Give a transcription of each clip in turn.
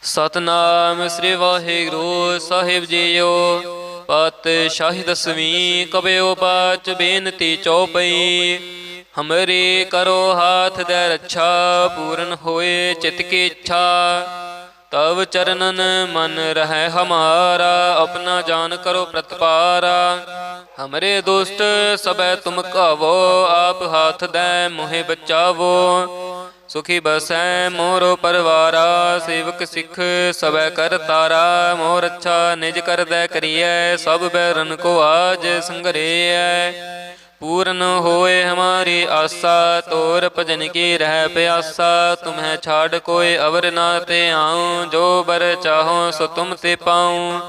ਸਤਨਾਮ ਸ੍ਰੀ ਵਾਹਿਗੁਰੂ ਸਾਹਿਬ JIO. ਪਾਤਸ਼ਾਹੀ ਦਸਵੀਂ ਕਬਿਓ ਪਾਚ ਬੇਨਤੀ ਚੌਪਈ। ਹਮਰੇ ਕਰੋ ਹਾਥ ਦੇ ਰੱਛਾ, ਪੂਰਨ ਹੋਏ ਚਿਤ ਕੀ ਇੱਛਾ। ਤਵ ਚਰਨਨ ਮਨ ਰਹਿ ਹਮਾਰਾ, ਆਪਣਾ ਜਾਨ ਕਰੋ ਪ੍ਰਤਪਾਰਾ। ਹਮਰੇ ਦੁਸ਼ਟ ਸਭੈ ਤੁਮ ਕਾਵੋ, ਆਪ ਹਾਥ ਦੇ ਮੋਹਿ ਬਚਾਵੋ। ਸੁਖੀ ਬਸੈ ਮੋਰੋ ਪਰਵਾਰਾ, ਸੇਵਕ ਸਿੱਖ ਸਭੈ ਕਰ ਤਾਰਾ। ਮੋਰ ਅੱਛਾ ਨਿਜ ਕਰਦੈ ਕਰੀਐ, ਸਭ ਬੈਰਨ ਕੋ ਆਜ ਸੰਗਰੇਐ। ਪੂਰਨ ਹੋਏ ਹਮਾਰੀ ਆਸਾ, ਤੋਰ ਭਜਨ ਕੀ ਰਹਿ ਪਿਆਸਾ। ਤੁਮਹਿ ਛਾੜ ਕੋਇ ਅਵਰ ਨਾ ਤੇ ਆਉ, ਜੋ ਬਰ ਚਾਹੋ ਸੋ ਤੁਮ ਤੇ ਪਾਉ।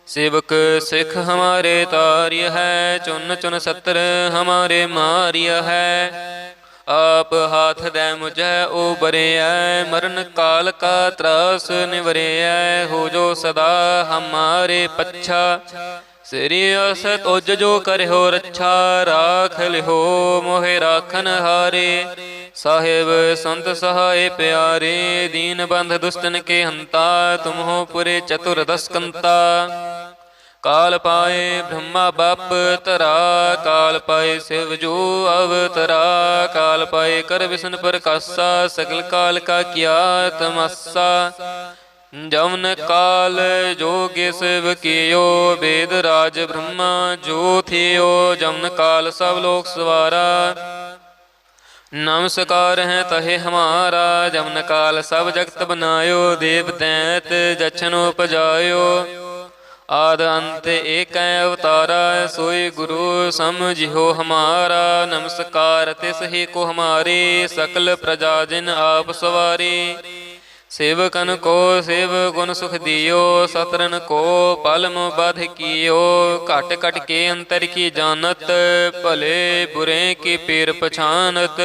सेवक सिख हमारे तार्य है, चुन चुन सत्र हमारे मार्य है। आप हाथ दे मुझे उबरे है, मरण काल का त्रास निवरे है। हो जो सदा हमारे पच्छा, श्री असत उज जो करहो रच्छा। राख लिहो मोहे राखन हारे, साहेब संत सहाय प्यारे। दीन बंध दुष्टन के हंता, तुम हो पुरे चतुर्दश कंता। काल पाए ब्रह्मा बाप तरा, काल पाए शिव जो अवतरा। काल पाए कर विष्णु प्रकाशा, सकल काल का किया तमस्सा। जमन काल जोगे शिव कियो, वेद राज ब्रह्मा जो थियो। जमन काल सब लोक सवारा, नमस्कार है तहे हमारा। जमन काल सब जगत बनायो, देव दैत जछन उपजायो। आद अंत एक अवतारा, सोई गुरु समझियो हमारा। नमस्कार तिस ही को हमारे, सकल प्रजा जिन आप सवारी। सेवकन को सेव गुण सुख दियो, सतरन को पलम बाध कियो। घट घट के अंतर की जानत, भले बुरे की पीर पछानत।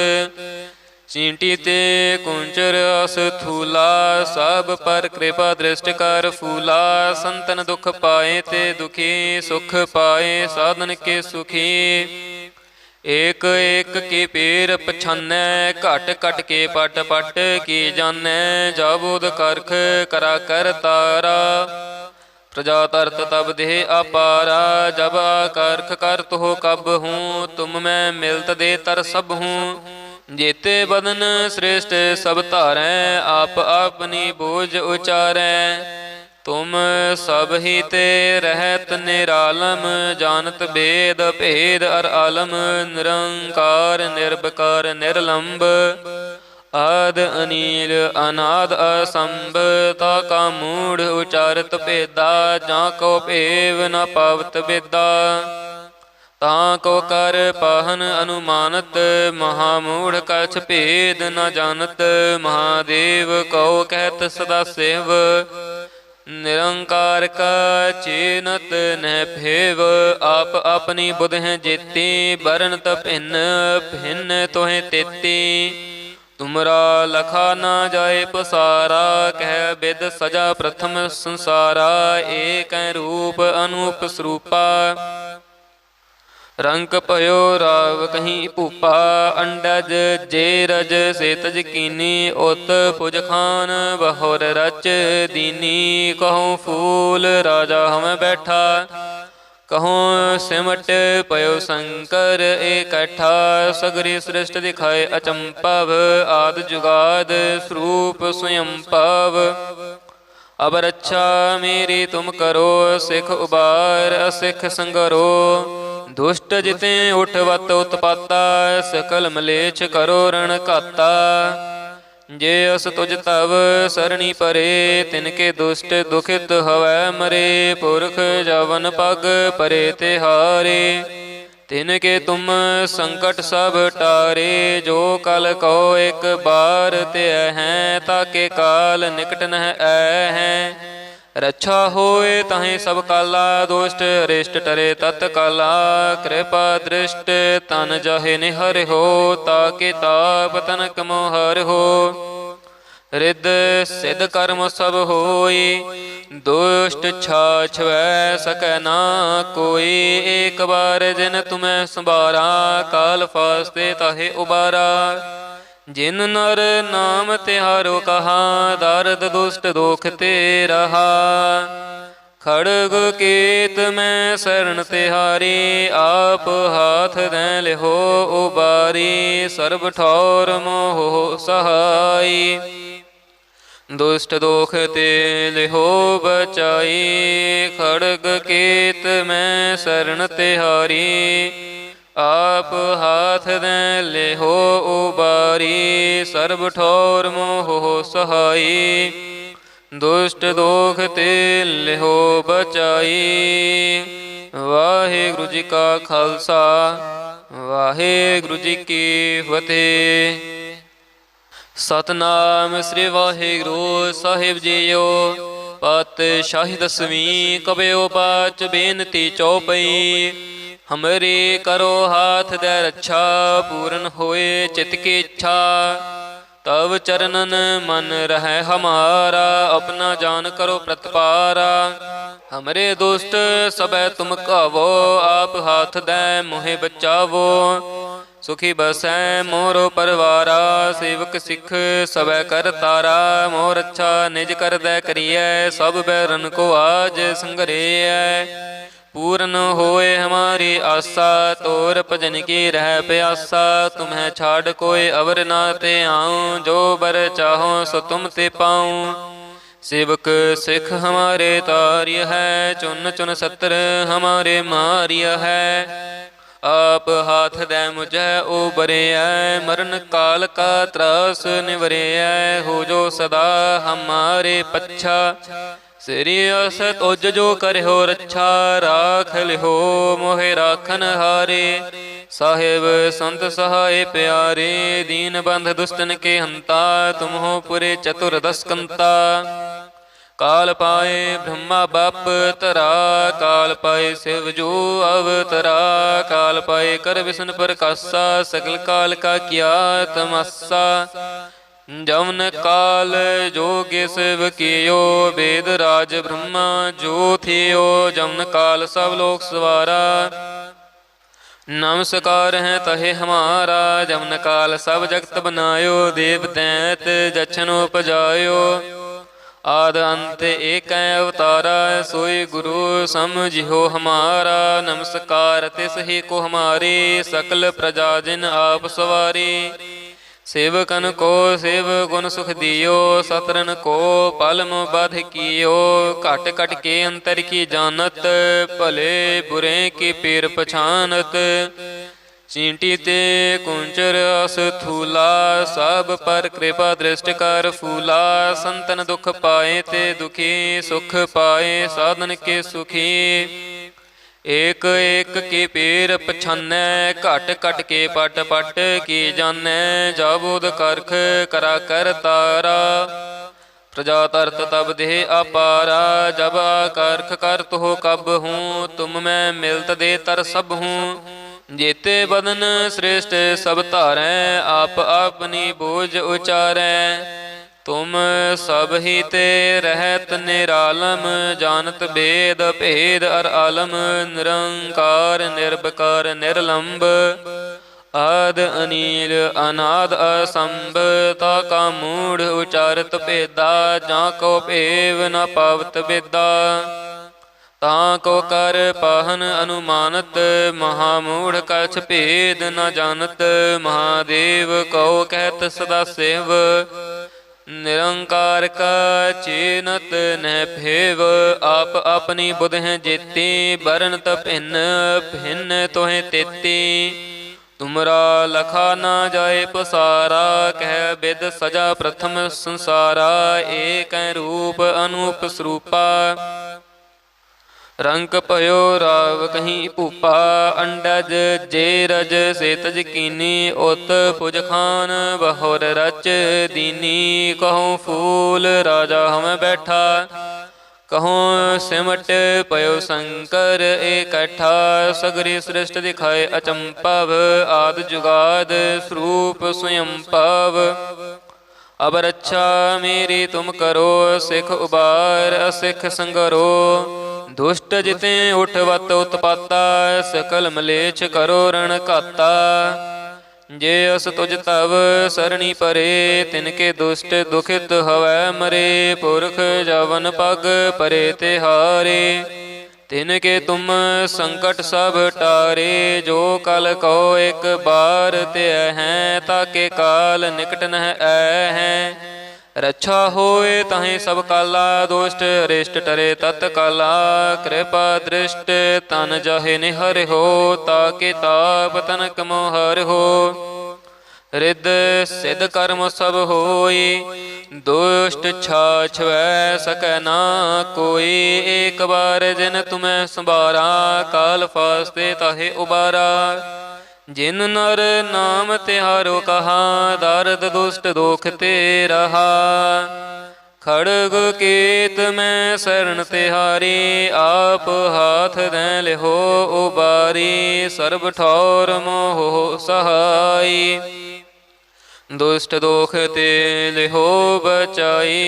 चींटी ते कुंचर अस थूला, सब पर कृपा दृष्ट कर फूला। संतन दुख पाए ते दुखी, सुख पाए साधन के सुखी। एक एक की पीर पछानै, घट घट के पट पट की जानै। जाबोध करख करा कर तारा, प्रजा तरत तब देह अपारा। जब आकर्ख करत हो कब हूँ, तुम मैं मिलत दे तर सब हूँ। जेते बदन श्रेष्ठ सब धारै, आप अपनी बोझ उचारै। तुम सब ही ते रहत निरालम, जानत भेद भेद अर आलम। निरंकार निर्विकार निर्लंब, आद अनील अनाद असंभ। ताका मूढ़ उचारत भेदा, जाको भेव न पावत बेदा। ताको कर पाहन अनुमानत, महामूढ़ कछ भेद न जानत। महादेव कहो कहत सदा सेव, निरंकार का चीनत न भेव। आप अपनी बुध हैं जेती, बरनत भिन्न भिन्न तोहें तेती। तुमरा लखा ना जाए पसारा, कह बिद सजा प्रथम संसारा। एक रूप अनूप स्वरूपा, रंग पयो राव कहीं भूपा। अंडज जेरज सेतज कीनी, उत पुज खान बहुर रच दीनी। कहूँ फूल राजा हम बैठा, कहूँ सिमट पयो शंकर इकट्ठा। सगरी सृष्टि दिखाए अचंपव, आद जुगाद स्वरूप स्वयं पव। अब रक्षा मेरी तुम करो, सिख उबार असिख संगरो। दुष्ट जिते उठवत उत्पाता, सकल मलेच्छ करो रण घाता। जे अस तुझ तव सरणी परे, तिनके दुष्ट दुखित हवै मरे। पुरख जवन पग परे तिहारे, तिनके तुम संकट सब टारे। जो कल कहो एक बार ते हैं, ताके काल निकट न ऐ हैं। रक्षा होए ताहि सब काला, दुष्ट अरिष्ट टरे तत्काला। कृपा दृष्ट तन जाहे निहर हो, ताके ताप तनक मोहर हो। रिद सिद्ध कर्म सब होई, दुष्ट छाछ वै सकै ना कोई। एक बार जिन तुम्हें संभारा, काल फास्ते ताहे उबारा। जिन नर नाम तिहारो कहा, दर्द दुष्ट दोख ते रहा। खड़ग केत में शरण तिहारी, आप हाथ दें लिहो उबारी। सर्ब ठौर मोह सहाई, दुष्ट दोख ते लिहो बचाई। खड़ग केत में शरण तिहारी, आप हाथ दें लेहो उबारी। सर्ब ठौर मोह सहाई, दुष्ट दोख ते लिहो बचाई। वाहिगुरु जी का खालसा, वाहिगुरु जी की फतेह। सतनाम श्री वाहिगुरु साहिब जीओ। पातशाही दसवीं कबयो पाच बेनती चौपई। हमरे करो हाथ दे रक्षा, पूरन होए चित की इच्छा। तब चरणन मन रहे हमारा, अपना जान करो प्रतिपारा। हमरे दुष्ट सबे तुम कावो, आप हाथ दे मोहे बचावो। सुखी बसै मोरो परवारा, सेवक सिख सबे कर तारा। मोर अच्छा निज कर दे करिए, सब बैरन को आज संगरिए। पूर्ण होए हमारी आशा, तोर भजन की रह प्यासा। तुम्हें छाड़ कोई अवर ना ते आऊँ, जो बर चाहो सो तुम ते पाऊँ। सेवक सिख हमारे तार्य है, चुन चुन सत्र हमारे मार्य है। आप हाथ दे मुझे उबरे, मरण काल का त्रास निवरे। हो जो सदा हमारे पच्छा, श्री असत उज जो करहो रक्षा। राख लिहो मोहे राखन हारे, साहेब संत सहाय प्यारे। दीन बंध दुष्टन के हंता, तुम हो पुरे चतुर्दश कंता। काल पाए ब्रह्मा बाप तरा, काल पाए शिव जो अवतरा। काल पाए कर विष्णु प्रकाशा, सकल काल का किया तमाशा। जमन काल जोगे शिव कियो, वेद राज ब्रह्मा जो थियो। जमन काल सब लोक सवारा, नमस्कार है तहे हमारा। जमन काल सब जगत बनायो, देव दैत जछन उपजायो। आद अंत एक अवतारा, सोई गुरु समझियो हमारा। नमस्कार तिस ही को हमारी, सकल प्रजा जिन आप सवारी। सेवकन को सेव गुण सुख दियो, सतरन को पलम बध कियो। घट घट के अंतर की जानत, भले बुरे की पीर पछानत। चींटी ते कुंचर अस थूला, सब पर कृपा दृष्टि कर फूला। संतन दुख पाए ते दुखी, सुख पाए साधन के सुखी। एक एक की पीर पछानै, घट घट के पट पट की जानै। जाबोद करख करा कर तारा, प्रजा तरत तब देह अपारा। जब आकर्ख करत हो कब हूँ, तुम मैं मिलत दे तर सब हूँ। जेते बदन श्रेष्ठ सब धारै, आप अपनी बोझ उचारै। तुम सब ही ते रहत निरालम, जानत भेद भेद अर आलम। निरंकार निर्विकार निर्लंब, आद अनील अनाद असंभ। ताका मूढ़ उचारत भेदा, जाको भेव न पावत बेदा। ताको कर पाहन अनुमानत, महामूढ़ कछ भेद न जानत। महादेव को कहत सदा सेव, निरंकार का चीनत न भेव। आप अपनी बुध हैं जेती, बरनत भिन्न भिन्न तोहें तेती। तुमरा लखा ना जाए पसारा, कह बिद सजा प्रथम संसारा। एक रूप अनूप स्वरूपा, रंग पयो राव कहीं भूपा। अंडज जेरज सेतज कीनी, उत पुज खान बहुर रच दीनी। कहूँ फूल राजा हम बैठा, कहूँ सिमट पयो शंकर इकट्ठा। सगरी सृष्टि दिखाए अचंपव, आद जुगाद स्वरूप स्वयं पव। अब रक्षा मेरी तुम करो, सिख उबार असिख संगरो। दुष्ट जिते उठवत उत्पाता, सकल मलेच्छ करो रण घाता। जे अस तुझ तब सरणी परे, तिनके दुष्ट दुखित हवै मरे। पुरख जवन पग परे तिहारे, तिनके तुम संकट सब टारे। जो कल कहो एक बार त्य हैं, ताके काल निकट नह ऐ हैं। रक्षा होए तहें सब काला, दुष्ट अरिष्ट टरे तत्काला। कृपा दृष्ट तन जाहे निहर हो, ताके ताप तनक मोहर हो। रिद सिद्ध कर्म सब होई, दुष्ट छाछ वै सकै ना कोई। एक बार जिन तुम्हें संभारा, काल फास्ते ताहे उबारा। जिन नर नाम तिहारो कहा, दर्द दुष्ट दोख ते रहा। खड़ग केत में शरण तिहारी, आप हाथ दें लिहो उबारी। सर्ब ठौर मोह सहाई, दुष्ट दोख ते लिहो बचाई।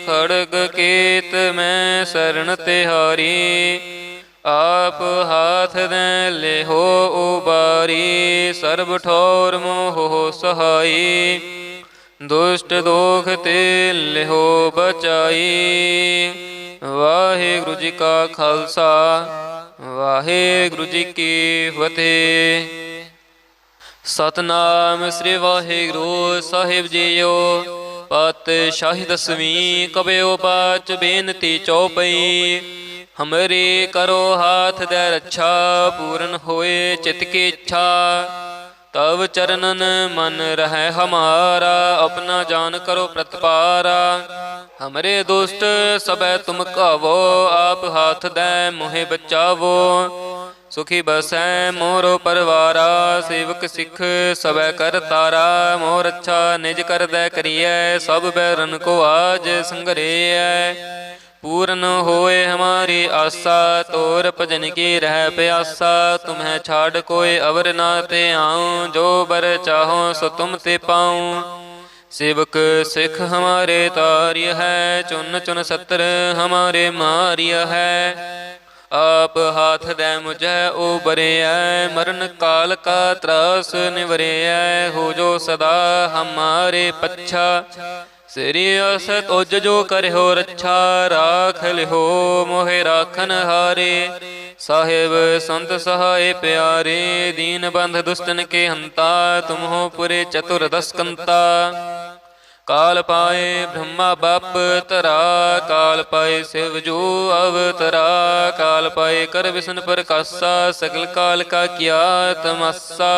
खड़ग केत में शरण तिहारी, आप हाथ दें लेहो उबारी। सर्ब ठौर मोह सहाई, दुष्ट दोख ते लेहो बचाई। वाहिगुरु जी का खालसा, वाहिगुरु जी की फतेह। सतनाम श्री वाहिगुरु साहिब जीओ। पातशाही दसवीं कबियो बाच बेनती चौपई। हमरे करो हाथ दे रक्षा, पूरन होए चित की इच्छा। तब चरणन मन रहे हमारा, अपना जान करो प्रतिपारा। हमरे दोस्त सबै तुम कावो, आप हाथ दे मोहे बचावो। सुखी बसै मोरो परवारा, सेवक सिख सबै कर तारा। मोर अच्छा निज कर दे करिए, सब बैरन को आज संगरिए। पूर्ण होए हमारी आशा, तोर भजन की रह प्यासा। तुम्हें छाड़ कोई अवर ना ते आऊँ, जो बर चाहो सो तुम ते पाऊँ। सेवक सिख हमारे तार्य है, चुन चुन सत्र हमारे मार्य है। आप हाथ दे मुझे उबरे, मरण काल का त्रास निवरे। हो जो सदा हमारे पच्छा, श्री असत उज जो करहो रक्षा। राख लिहो मोहे राखन हारे, साहेब संत सहाय प्यारे। दीन बंध दुष्टन के हंता, तुम हो पुरे चतुर्दश कंता। काल पाए ब्रह्मा बाप तरा, काल पाए शिव जो अवतरा। काल पाए कर विष्णु प्रकाशा, सकल काल का किया तमस्सा।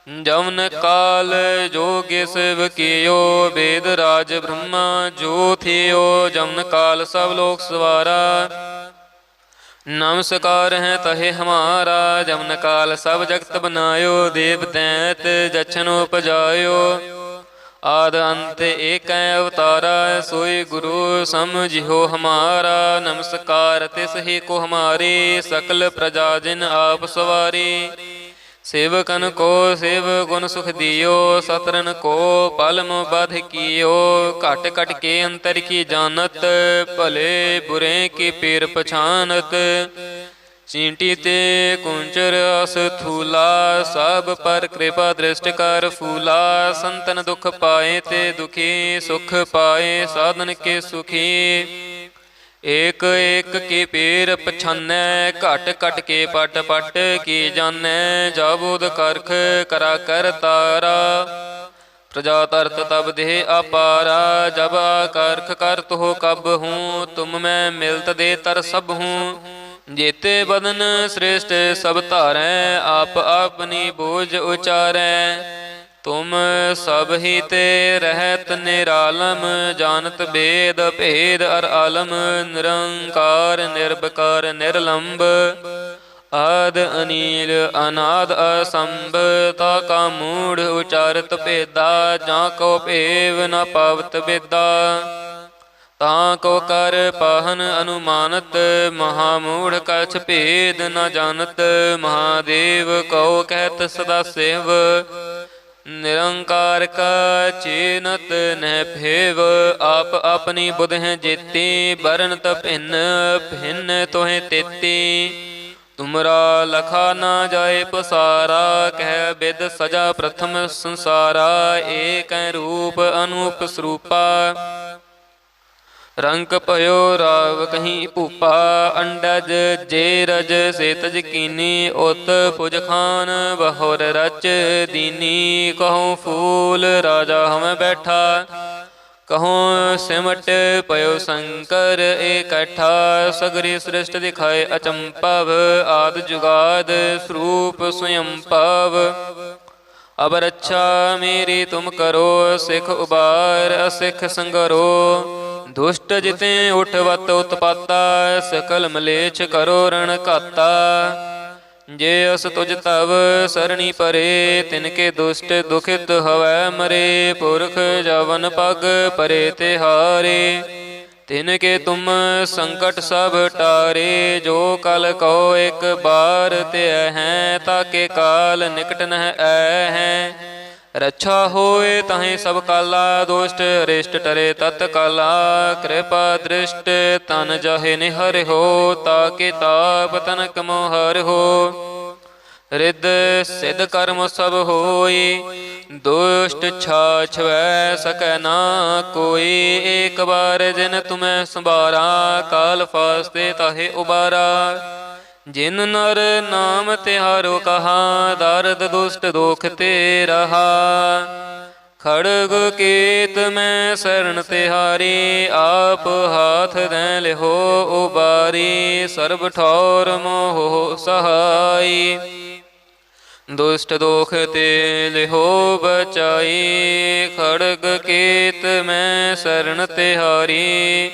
जमन काल जोगे शिव कियो, वेद राज ब्रह्मा जो थियो। जमन काल सब लोक सवारा, नमस्कार है तहे हमारा। जमन काल सब जगत बनायो, देव दैत जछन उपजायो। आद अंत एक अवतारा, सोई गुरु समझियो हमारा। नमस्कार तिस ही को हमारी, सकल प्रजा जिन आप सवारी। सेवकन को सेव गुण सुख दियो, सतरन को पलम बध कियो। घट घट के अंतर की जानत, भले बुरे की पीर पछानत। चींटी ते कुंचर अस थूला, सब पर कृपा दृष्ट कर फूला। संतन दुख पाए ते दुखी, सुख पाए साधन के सुखी। एक एक की पीर पछानै, घट घट के पट पट की जानै। जाबुद करख करा कर तारा, प्रजा तरत तब देह अपारा। जब आकर्ख करत हो कब हूँ, तुम मैं मिलत दे तर सब हूँ। जेते बदन श्रेष्ठ सब धारै, आप अपनी बोझ उचारै। तुम सब ही ते रहत निरालम, जानत भेद भेद अर आलम। निरंकार निर्विकार निर्लंब, आद अनील अनाद असंभ। ताका मूढ़ उचारत भेदा, जाको भेव न पावत बेदा। ताको कर पाहन अनुमानत, महामूढ़ कछ भेद न जानत। महादेव कहो कहत सदा सेव, निरंकार का चीनत न भेव। आप अपनी बुध हैं जेती, बरनत भिन्न भिन्न तोहें तेती। ਤੁਮਰਾ ਲਖਾ ਨਾ ਜਾਏ ਪਸਾਰਾ, ਕਹਿ ਬਿਦ ਸਜਾ ਪ੍ਰਥਮ ਸੰਸਾਰਾ। ਏਕੈ ਰੂਪ ਅਨੂਪ ਸਰੂਪਾ, ਰੰਗ ਭਇਓ ਰਾਵ ਕਹੀਂ ਭੂਪਾ। ਅੰਡਜ ਜੇ ਰਜ ਸੇਤਜ ਕੀਨੀ, ਉਤ ਪੁਜ ਖਾਨ ਬਹੁਰ ਰਚ ਦੀਨੀ। ਕਹੂੰ ਫੂਲ ਰਾਜਾ ਹਮੈ ਬੈਠਾ, ਕਹੂੰ ਸਿਮਟ ਪਇਓ ਸ਼ੰਕਰ ਇਕੱਠਾ। ਸਗਰੀ ਸ੍ਰਿਸ਼ਟ ਦਿਖਾਏ ਅਚੰਭਵ, ਆਦ ਜੁਗਾਦ ਸਰੂਪ ਸਵਯੰਭਵ। ਅਬ ਰੱਛਾ ਮੇਰੀ ਤੁਮ ਕਰੋ, ਸਿੱਖ ਉਬਾਰ ਅਸਿੱਖ ਸੰਗਰੋ। ਦੁਸ਼ਟ ਜਿਤੇ ਉਠਵਤ ਉਤਪਾਤਾ, ਸਕਲ ਮਲੇਛ ਕਰੋ ਰਣ ਘਾਤਾ। ਜੇ ਅਸ ਤੁਜ ਤਵ ਸਰਣੀ ਪਰੇ, ਤਿਨਕੇ ਦੁਸ਼ਟ ਦੁਖਿਤ ਹਵੈ ਮਰੇ। ਪੁਰਖ ਜਵਨ ਪਗ ਪਰੇ ਤਿਹਾਰੇ, ਤਿਨਕੇ ਤੁਮ ਸੰਕਟ ਸਭ ਟਾਰੇ। ਜੋ ਕਲ ਕਹੋ ਇਕ ਬਾਰ ਧਿਐ ਹੈ, ਤਾਕੇ ਕਾਲ ਨਿਕਟ ਨਹਿ ਐ ਹੈ। ਰੱਛਾ ਹੋਏ ਤਾਹੇ ਸਭ ਕਾਲਾ, ਦੁਸ਼ਟ ਅਰਿਸ਼ਟ ਟਰੇ ਤਤ ਕਾਲਾ। ਕਿਰਪਾ ਦ੍ਰਿਸ਼ਟ ਤਨ ਜਾਹੇ ਨਿਹਰਿਓ, ਤਾਕੇ ਤਾਪ ਤਨਕ ਮੋਹ ਹਰਿਓ। ਰਿੱਧ ਸਿੱਧ ਕਰਮ ਸਭ ਹੋਈ, ਦੁਸ਼ਟ ਛਾਛਵੈ ਸਕੈ ਨਾ ਕੋਈ। ਏਕ ਬਾਰ ਜਿਨ ਤੁਮੈ ਸੰਭਾਰਾ, ਕਾਲ ਫਾਸਤੇ ਤਾਹੇ ਉਬਾਰਾ। ਜਿਨ ਨਰ ਨਾਮ ਤਿਹਾਰੋ ਕਹਾ, ਦਰਦ ਦੁਸ਼ਟ ਦੋਖ ਤੇ ਰਹਾ। ਖੜਗ ਕੇਤ ਮੈਂ ਸਰਣ ਤਿਹਾਰੀ, ਆਪ ਹਾਥ ਦੈ ਲਿਹੋ ਉਬਾਰੀ। ਸਰਬ ਠੌਰ ਮੋਹ ਸਹਾਈ, ਦੁਸ਼ਟ ਦੋਖ ਤੇ ਲਿਹੋ ਬਚਾਈ। ਖੜਗ ਕੇਤ ਮੈਂ ਸਰਣ ਤਿਹਾਰੀ,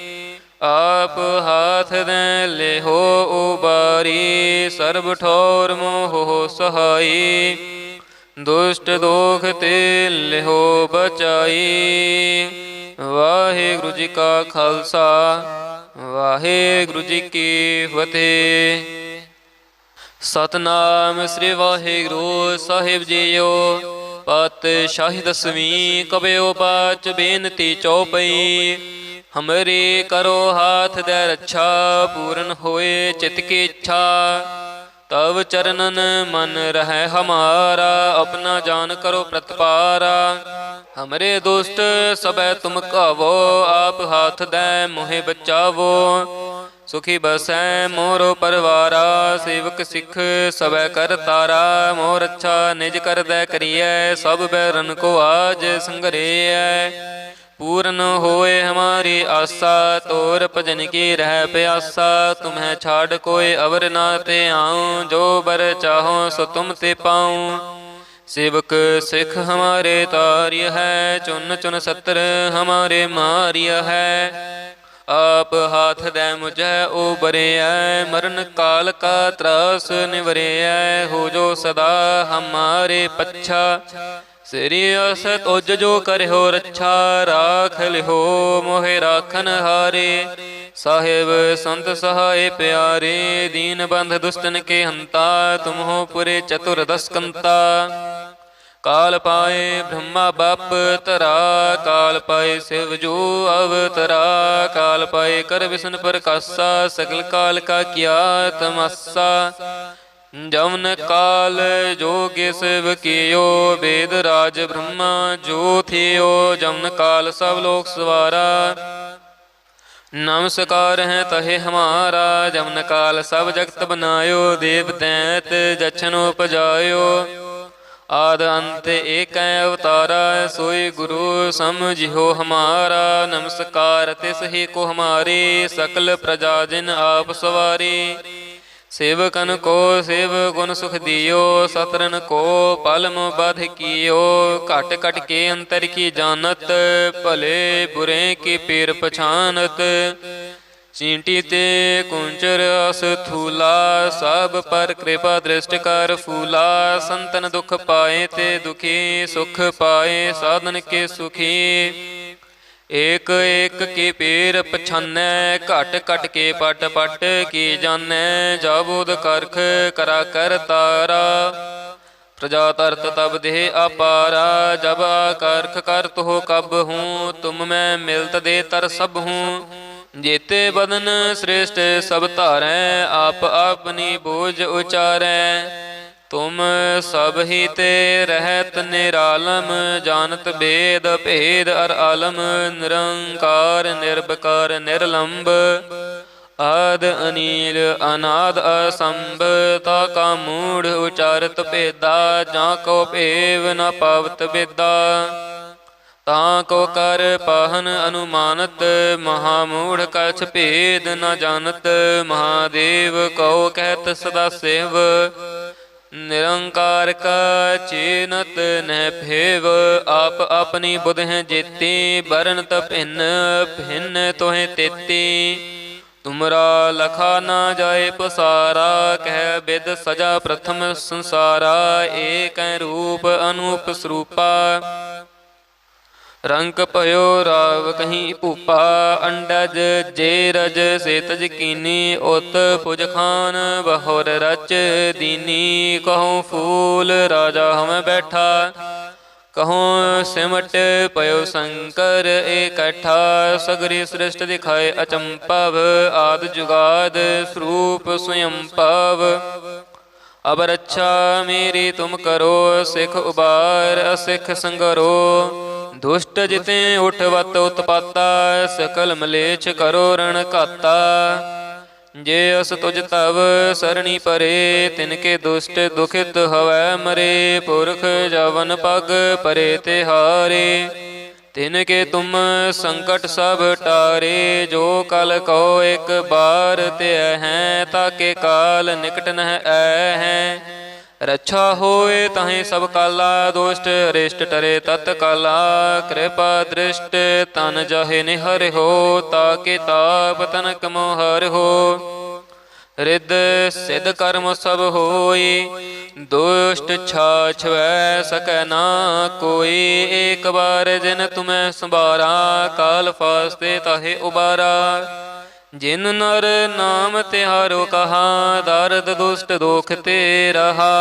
ਆਪ ਹਾਥ ਦੈ ਲਿਹੋ ਉਬਾਰੀ। ਸਰਬ ਠੌਰ ਮੋਹ ਸਹਾਈ, ਦੁਸ਼ਟ ਦੋਖ ਤੇ ਲਿਹੋ ਬਚਾਈ। ਵਾਹਿਗੁਰੂ ਜੀ ਕਾ ਖਾਲਸਾ, ਵਾਹਿਗੁਰੂ ਜੀ ਕੀ ਫਤਿਹ। ਸਤਨਾਮ ਸ੍ਰੀ ਵਾਹਿਗੁਰੂ ਸਾਹਿਬ ਜੀਓ। ਪਾਤਸ਼ਾਹੀ ਦਸਵੀਂ ਕਬਿਓ ਬਾਚ ਬੇਨਤੀ ਚੌਪਈ। ਹਮਰੇ ਕਰੋ ਹਾਥ ਦੈ ਰੱਛਾ, ਪੂਰਨ ਹੋਏ ਚਿਤ ਕੀ ਇੱਛਾ। ਤਵ ਚਰਨਨ ਮਨ ਰਹਿ ਹਮਾਰਾ, ਆਪਣਾ ਜਾਨ ਕਰੋ ਪ੍ਰਤਪਾਰਾ। ਹਮਰੇ ਦੁਸ਼ਟ ਸਭੈ ਤੁਮ ਕਾਵੋ, ਆਪ ਹਾਥ ਦੈ ਮੋਹਿ ਬਚਾਵੋ। ਸੁਖੀ ਬਸੈ ਮੋਰੋ ਪਰਵਾਰਾ, ਸੇਵਕ ਸਿੱਖ ਸਭੈ ਕਰ ਤਾਰਾ। ਮੋਰ ਅੱਛਾ ਨਿਜ ਕਰਦੈ ਕਰੀਐ, ਸਭ ਬੈਰਨ ਕੋ ਆਜ ਸੰਗਰੇਐ। पूर्ण होए हमारी आशा, तोर भजन की रह प्यासा। तुम्हें छाड़ कोई अवर ना ते आऊँ, जो बर चाहो सो तुम ते पाऊँ। सेवक सिख हमारे तार्य है, चुन चुन सत्र हमारे मार्य है। आप हाथ दे मुझे उबरे है, मरण काल का त्रास निवरे है। हो जो सदा हमारे पच्छा, श्री अस तुज जो करहो रच्छा। राख लिहो मोहे राखन हारे, साहिब संत सहाय प्यारे। दीन बंध दुष्टन के हंता, तुम हो पुरे चतुर्दश कंता। काल पाए ब्रह्मा बाप तरा, काल पाए शिव जो अवतरा। काल पाए कर विष्णु प्रकाशा, सकल काल का किया तमाशा। जवन काल जोगे शिव कियो, वेद राज ब्रह्मा जो थियो। जवन काल सब लोक सवारा, नमस्कार है तहे हमारा। जवन काल सब जगत बनायो, देव दैत जछन उपजायो। आद अंत एक अवतारा, सोई गुरु समझियो हमारा। नमस्कार तिस ही को हमारे, सकल प्रजा जिन आप सवारी। सेवकन को सेव गुण सुख दियो, सतरन को पलम बध कियो। घट घट के अंतर की जानत, भले बुरे की पीर पछानत। चींटी ते कुंचर अस थूला, सब पर कृपा दृष्टि कर फूला। संतन दुख पाए ते दुखी, सुख पाए साधन के सुखी। एक एक की पीर पछानै, घट घट के पट पट की जानै। जाबुद करख करा कर तारा, प्रजा तरत तब देह अपारा। जब करख करत हो कब हूँ, तुम मैं मिलत दे तर सब हूँ। जेते बदन श्रेष्ठ सब धारै, आप अपनी बोझ उचारै। तुम सब ही ते रहत निरालम, जानत भेद भेद अर आलम। निरंकार निर्विकार निर्लंब, आद अनील अनाद असंभ। ताका मूढ़ उचारत भेदा, जाको भेव न पावत बेदा। ताको कर पाहन अनुमानत, महामूढ़ कछ भेद न जानत। महादेव कहो कहत सदा सेव, निरंकार का चीनत न फेव। आप अपनी बुध हैं जेती, बरनत भिन्न भिन्न तोहें तेती। तुमरा लखा ना जाए पसारा, कह बिद सजा प्रथम संसारा। एक रूप अनूप स्वरूपा, रंग पयो राव कहीं भूपा। अंडज जे रज से तज कीनी, उत पुज खान बहुर रच दीनी। कहूँ फूल राजा हम बैठा, कहूँ सिमट पयो शंकर इकट्ठा। सगरी सृष्ट दिखाए अचंपव, आद जुगाद स्वरूप स्वयं पव। अब रक्षा मेरी तुम करो, सिख उबार असिख संगरो। दुष्ट जिते उठवत उत्पाता, सकल मलेच्छ करो रण घाता। जे अस तुझ तव सरणी परे, तिनके दुष्ट दुखित हवै मरे। पुरख जवन पग परे तिहारे, तिनके तुम संकट सब टारे। जो कल कहो एक बार ते हैं, ताके काल निकट न ऐ हैं। रक्षा होए ताहि सब काला, दोष्ट अरिष्ट टरे तत्काला। कृपा दृष्ट तन जाहे निहर हो, ताके ताप तनक मोहर हो। रिद सिद्ध कर्म सब होई, दुष्ट छाछ वै सकै ना कोई। एक बार जिन तुम्हें संभारा, काल फास्ते ताहे उबारा। जिन नर नाम तिहारो कहा, दर्द दुष्ट दोख ते रहा।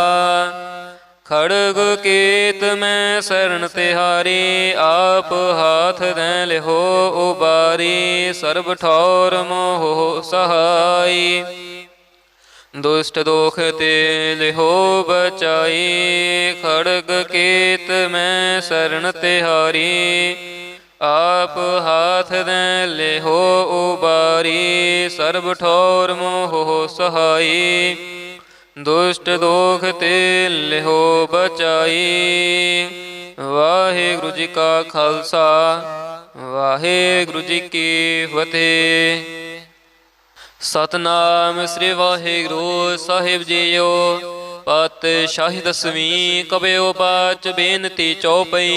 खड़ग केत में शरण तिहारी, आप हाथ दें लिहो उबारी। सर्ब ठौर मोह सहाई, दुष्ट दोख ते लिहो बचाई। खड़ग केत में शरण तिहारी, आप हाथ दें लेहो उबारी। सर्ब ठौर मोह सहाई, दुष्ट दोख ते लेहो बचाई। वाहिगुरु जी का खालसा, वाहिगुरु जी की फतेह। सतनाम श्री वाहिगुरु साहिब जीओ। पातशाही दसवीं कबियो बाच बेनती चौपई।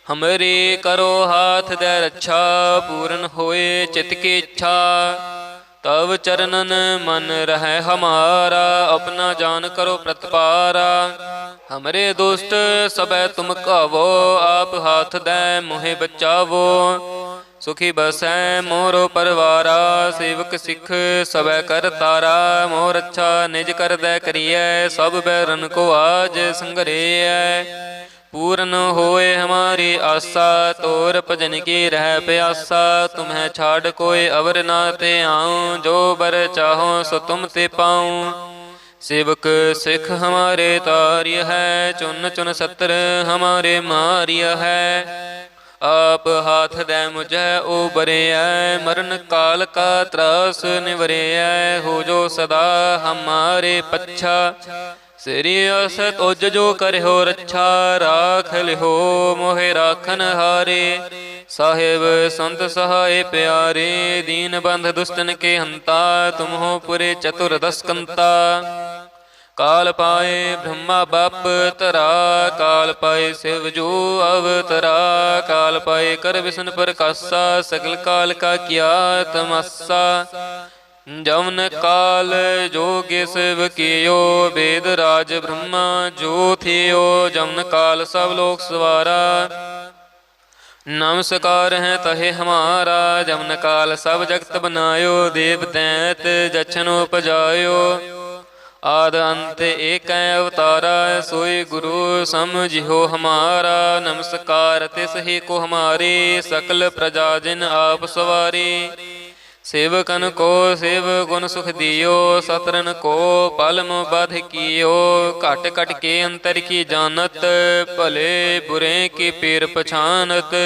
हमरे करो हाथ दे रक्षा, पूर्ण होए चित की इच्छा। तब चरणन मन रहे हमारा, अपना जान करो प्रतिपारा। हमरे दुष्ट सबै तुम कावो, आप हाथ दे मोहे बचावो। सुखी बसै मोरो परवारा, सेवक सिख सबै कर तारा। मोर अच्छा निज कर दे करिए, सब बैरन को आज संगरिए। पूर्ण होए हमारी आशा, तोर भजन की रह प्यासा। तुम्हें छाड़ कोई अवर ना ते आऊँ, जो बर चाहो सो तुम ते पाऊँ। सेवक सिख हमारे तार्य है, चुन चुन सत्र हमारे मार्य है। आप हाथ दे मुझे उबरे, मरण काल का त्रास निवरे। हो जो सदा हमारे पच्छा, श्री अस तुज जो करहो रक्षा। राख लिहो मोहे राखन हारे, साहेब संत सहाय प्यारे। दीन बंध दुष्टन के हंता, तुम हो पुरे चतुर्दश कंता। काल पाए ब्रह्मा बाप तरा, काल पाए शिव जो अवतरा। काल पाए कर विष्णु प्रकाशा, सकल काल का किया तमस्सा। जवन काल जोगे शिव कियो, वेद राज ब्रह्मा जो थियो। जवन काल सब लोक सवारा, नमस्कार है तहे हमारा। जवन काल सब जगत बनायो, देव दैत जछन उपजायो। आद अंत एक अवतारा, सोई गुरु समझियो हमारा। नमस्कार तिस ही को हमारी, सकल प्रजा जिन आप सवारी। सेवकन को सेव गुण सुख दियो, सतरन को पलम बध कियो। घट घट के अंतर की जानत, भले बुरे की पीर पछानत।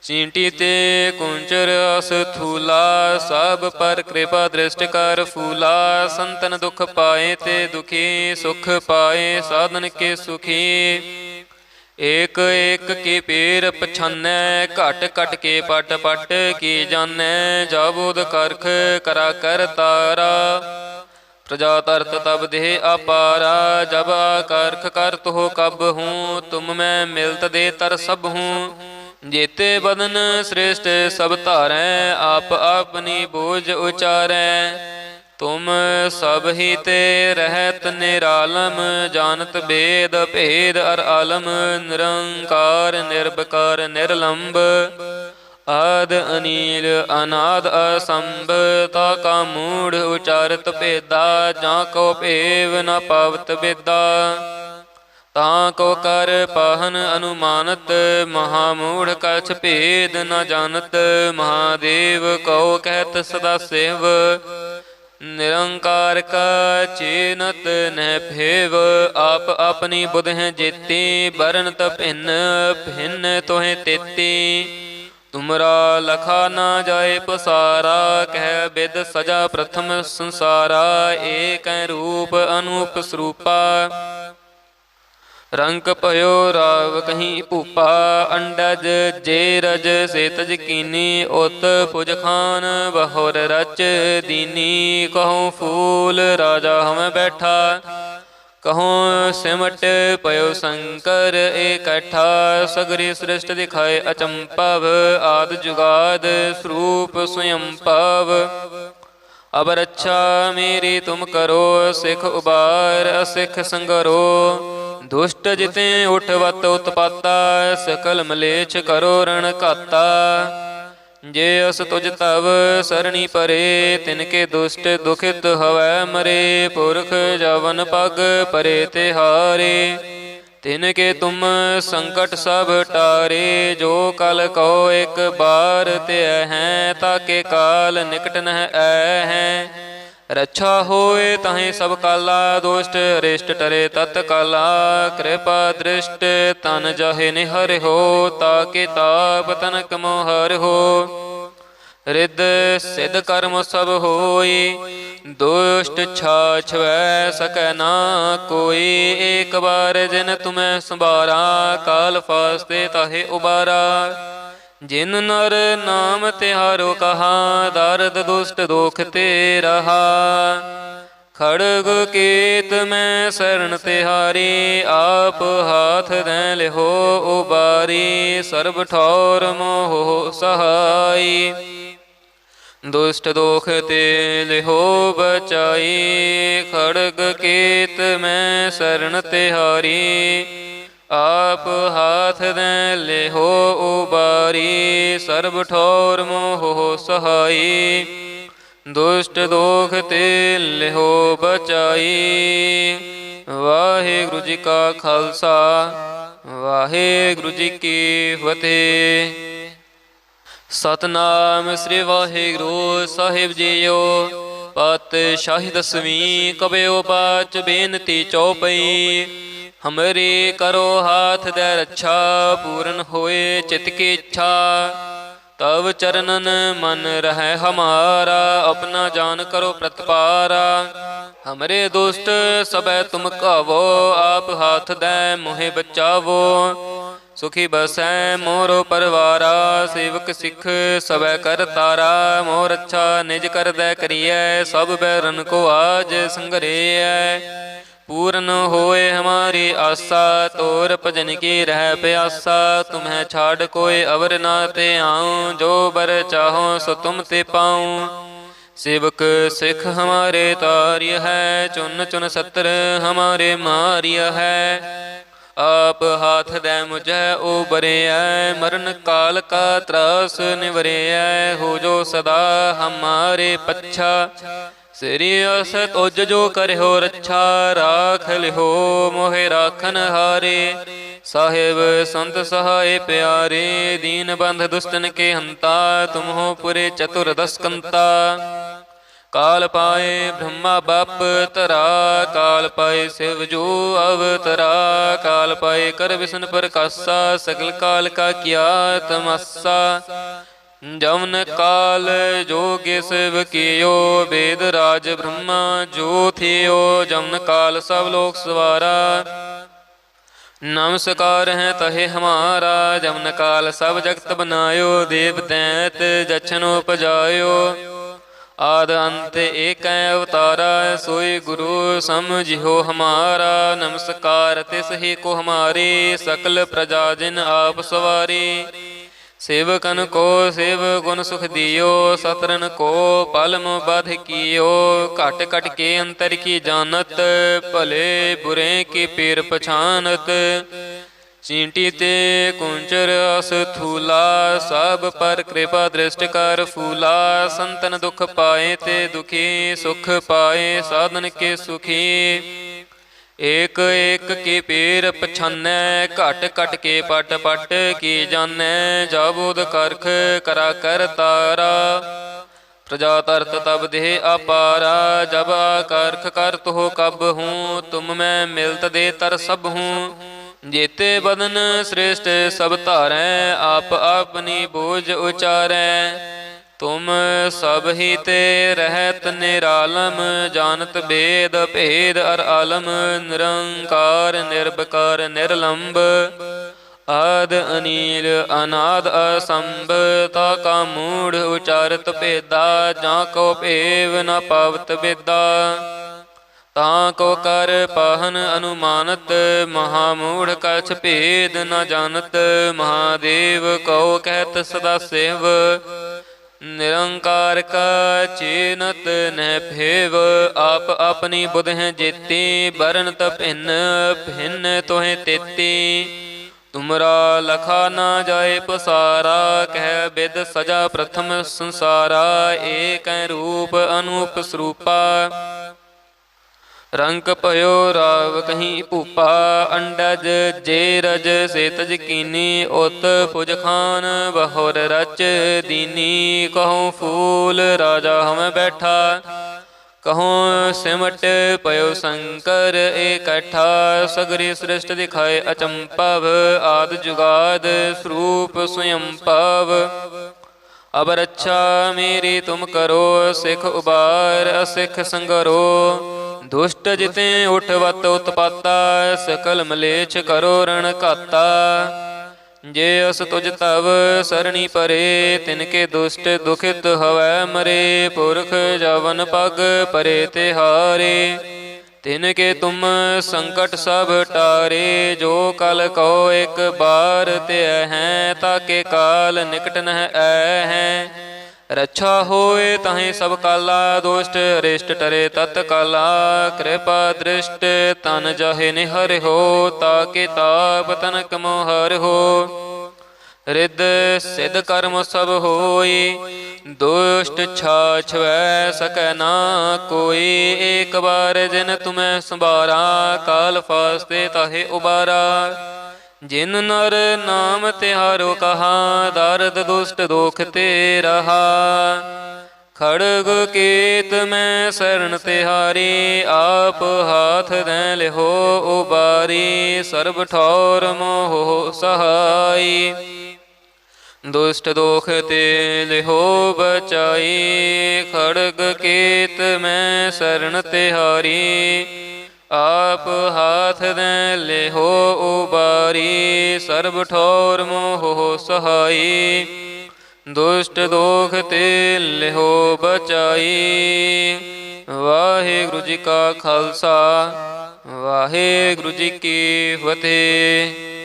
चींटी ते कुंचर अस थूला, सब पर कृपा दृष्टि कर फूला। संतन दुख पाए ते दुखी, सुख पाए साधन के सुखी। एक एक की पीर पछानै, घट घट के पट पट की जानै। जाबुद करख करा कर तारा, प्रजा तरत तब देह अपारा। जब आकर्ख करत हो कब हूँ, तुम मैं मिलत दे तर सब हूँ। जेते बदन श्रेष्ठ सब धारै, आप अपनी बोझ उचारै। तुम सब ही ते रहत निरालम, जानत भेद भेद अर आलम। निरंकार निर्विकार निर्लंब, आद अनील अनाद असंभ। ताका मूढ़ उचारत भेदा, जाको भेव न पावत बेदा। ताको कर पाहन अनुमानत, महामूढ़ कछ भेद न जानत। महादेव कहो कहत सदा शिव, निरंकार का चीनत न भेव। आप अपनी बुध हैं जेती, बरनत भिन्न भिन्न तोहें तेती। तुमरा लखा ना जाए पसारा, कह बिद सजा प्रथम संसारा। एक रूप अनूप स्वरूपा, रंक पयो राव कहीं भूपा। अंडज जे रज से तज कीनी, उत पुज खान बहुर रच दीनी। कहूँ फूल राजा हम बैठा, कहूँ सिमट पयो शंकर इकट्ठा। सगरी सृष्टि दिखाए अचंपव, आद जुगाद स्वरूप स्वयं पव। अब रक्षा मेरी तुम करो, सिख उबार असिख संगरो। दुष्ट जिते उठवत उत्पाता, सकल मलेच्छ करो रण घाता। जे अस तुझ तव सरणी परे, तिनके दुष्ट दुखित हवै मरे। पुरख जवन पग परे तिहारे, तिनके तुम संकट सब टारे। जो कल कहो एक बार ते हैं, ताके काल निकट न ऐ हैं। रक्षा होए ताहि सब काला, दुष्ट अरिष्ट टरे तत्काला। कृपा दृष्ट तन जाहे निहर हो, ताके ताप तनक मोहर हो। रिद सिद्ध कर्म सब होई, दुष्ट छाछ वै सकै ना कोई। एक बार जिन तुम्हें संभारा, काल फास्ते ताहे उबारा। जिन नर नाम तिहारो कहा, दर्द दुष्ट दोख ते रहा। खड़ग केत में शरण तिहारी, आप हाथ दें लिहो उबारी। सर्ब ठौर मोह सहाई, दुष्ट दोख ते लिहो बचाई। खड़ग केत में शरण तिहारी, आप हाथ दें लेहो उबारी। सर्ब ठौर मोह सहाई, दुष्ट दोख ते लेहो बचाई। वाहिगुरु जी का खालसा, वाहिगुरु जी की फतेह। सतनाम श्री वाहिगुरु साहिब जीओ। पातशाही दसवीं कबियो पाच बेनती चौपई। हमरे करो हाथ दे रक्षा, पूर्ण होए चित की इच्छा। तब चरणन मन रहे हमारा, अपना जान करो प्रतिपारा। हमरे दुष्ट सबै तुम कावो, आप हाथ दे मोहे बचावो। सुखी बसै मोरो परवारा, सेवक सिख सबै कर तारा। मोर अच्छा निज कर दे करिए, सब बैरन को आज संगरिए। पूर्ण होए हमारी आशा, तोर भजन की रह प्यासा। तुम्हें छाड़ कोई अवर ना ते आऊँ, जो बर चाहो सो तुम ते पाऊँ। सेवक सिख हमारे तार्य है, चुन चुन सत्र हमारे मार्य है। आप हाथ दे मुझे उबरे, मरण काल का त्रास निवरे। हो जो सदा हमारे पच्छा, श्रेयस तुझ जो करे हो रक्षा। राख लिहो मोहे राखन हारे, साहिब संत सहाय प्यारे, दीन बंध दुष्टन के हंता, तुम हो पुरे चतुर्दश कंता। काल पाए ब्रह्मा बाप तरा, काल पाए शिव जो अवतरा। काल पाए कर विष्णु प्रकाशा, सकल काल का किया तमस्सा। जमन काल जोगे शिव कियो, वेद राज ब्रह्मा जो थियो। जमन काल सब लोक सवारा, नमस्कार है तहे हमारा। जमन काल सब जगत बनायो, देव दैत जछन उपजायो। आद अंत एक अवतारा, सोई गुरु समझियो हमारा। नमस्कार तिस ही को हमारे, सकल प्रजा जिन आप सवारी। सेवकन को सेव गुण सुख दियो, सतरन को पलम बध कियो। घट घट के अंतर की जानत, भले बुरे की पीर पछानत। चींटी ते कुंचर अस थूला, सब पर कृपा दृष्टि कर फूला। संतन दुख पाए ते दुखी, सुख पाए साधन के सुखी। एक एक की पीर पछानै, घट घट के पट पट की जानै। जाबुद करख करा कर तारा, प्रजा तरत तब देह अपारा। जब करख करत हो कब हूँ, तुम मैं मिलत दे तर सब हूँ। जेते बदन श्रेष्ठ सब धारै, आप अपनी बोझ उचारै। तुम सब ही ते रहत निरालम, जानत भेद भेद अर आलम। निरंकार निर्विकार निर्लंब, आद अनील अनाद असंभ। ताका मूढ़ उचारत भेदा, जाको भेव न पावत बेदा। ताको कर पाहन अनुमानत, महामूढ़ कछ भेद न जानत। महादेव कहो कहत सदा शिव, निरंकार का चीनत न भेव। आप अपनी बुध हैं जेती, बरनत भिन्न भिन्न तोहें तेती। तुमरा लखा ना जाए पसारा, कह बिद सजा प्रथम संसारा। एक रूप अनूप स्वरूपा, रंग पयो राव कहीं भूपा। अंडज जे रज से तज कीनी, उत फुज खान बहुर रच दीनी। कहूँ फूल राजा हम बैठा, कहूँ सिमट पयो शंकर इकट्ठा। सगरी सृष्टि दिखाए अचंपव, आद जुगाद स्वरूप स्वयं पव। अब रक्षा मेरी तुम करो, सिख उबार असिख संगरो। दुष्ट जिते उठवत उत्पाता, सकल मलेच्छ करो रण घाता। जे अस तुझ तव सरणी परे, तिनके दुष्ट दुखित हवै मरे। पुरख जवन पग परे तिहारे, तिनके तुम संकट सब टारे। जो कल कहो एक बार ते हैं, ताके काल निकट न ऐ हैं। रक्षा होए ताहि सब काला, दुष्ट अरिष्ट टरे तत्काला। कृपा दृष्ट तन जाहे निहर हो, ताके ताप तनक मोहर हो। रिद सिद्ध कर्म सब होई, दुष्ट छाछ वै सकै ना कोई। एक बार जिन तुम्हें संभारा, काल फास्ते ताहे उबारा। जिन नर नाम तिहारो कहा, दर्द दुष्ट दोख ते रहा। खड़ग केत में शरण तिहारी, आप हाथ दें लिहो उबारी। सर्ब ठौर मोह सहाई, दुष्ट दोख ते लिहो बचाई। खड़ग केत में शरण तिहारी, आप हाथ दें लेहो उबारी। सर्ब ठौर मोह सहाई, दुष्ट दोख ते लेहो बचाई। वाहिगुरु जी का खालसा, वाहिगुरु जी की फतेह।